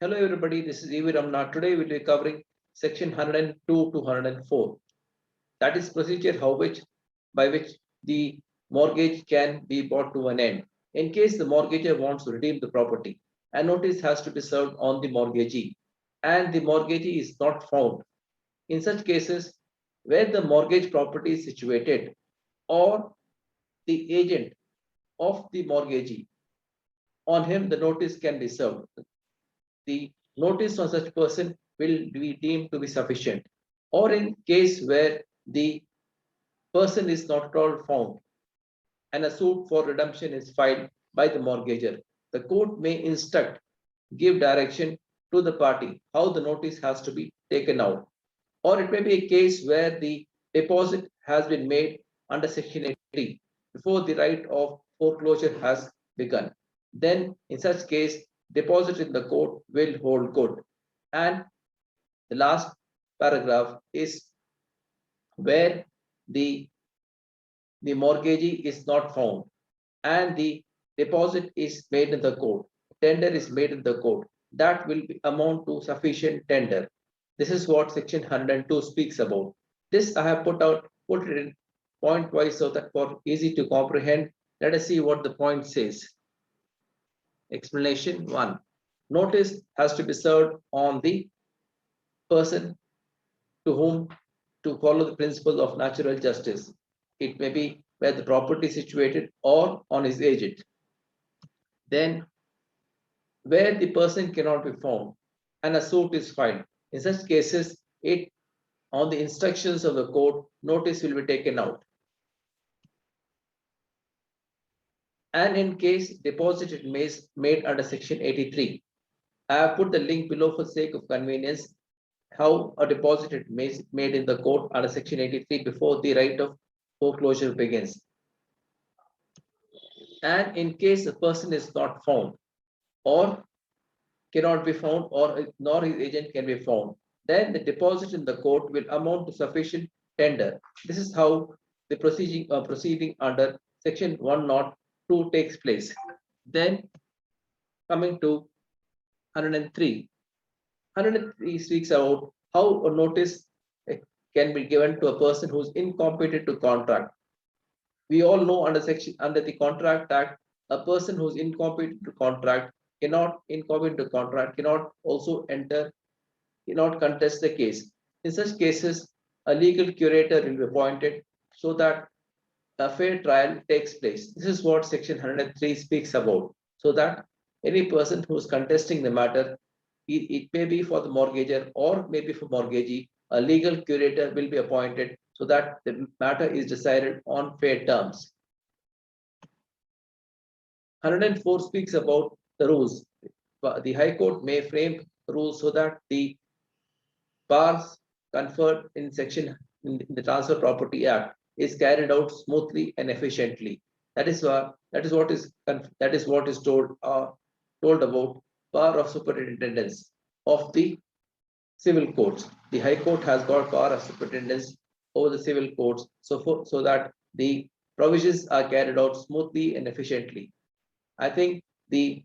Hello everybody, this is E.V. Ramna. Today we'll be covering section 102 to 104. That is procedure by which the mortgage can be brought to an end. In case the mortgagor wants to redeem the property, a notice has to be served on the mortgagee and the mortgagee is not found. In such cases, where the mortgage property is situated or the agent of the mortgagee, on him the notice can be served. The notice on such person will be deemed to be sufficient. Or in case where the person is not at all found and a suit for redemption is filed by the mortgagor, the court may instruct, give direction to the party how the notice has to be taken out. Or it may be a case where the deposit has been made under Section 80 before the right of foreclosure has begun. Then, in such case, deposit in the court will hold good. And the last paragraph is where the mortgagee is not found and the deposit is made in the court, tender is made in the court, that will amount to sufficient tender. This is what section 102 speaks about. This I have put it in point wise so that for easy to comprehend. Let us see what the point says. Explanation 1. Notice has to be served on the person to whom to follow the principle of natural justice. It may be where the property is situated or on his agent. Then, where the person cannot be found and a suit is filed, in such cases, it on the instructions of the court, notice will be taken out. And in case deposit is made under section 83, I have put the link below for sake of convenience how a deposit is made in the court under section 83 before the right of foreclosure begins. And in case the person is not found or cannot be found or nor his agent can be found, then the deposit in the court will amount to sufficient tender. This is how the proceeding under section 102 takes place. Then coming to 103. 103 speaks about how a notice can be given to a person who is incompetent to contract. We all know under the Contract Act, a person who is incompetent to contract cannot also cannot contest the case. In such cases, a legal curator will be appointed so that a fair trial takes place. This is what section 103 speaks about. So that any person who is contesting the matter, it may be for the mortgagor or maybe for mortgagee, a legal curator will be appointed so that the matter is decided on fair terms. 104 speaks about the rules. The High Court may frame rules so that the bars conferred in the Transfer Property Act is carried out smoothly and efficiently. That is what is told about power of superintendence of the civil courts. The High Court has got power of superintendence over the civil courts, so that the provisions are carried out smoothly and efficiently. I think the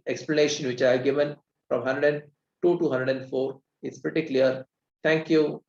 explanation which I have given from 102 to 104 is pretty clear. Thank you.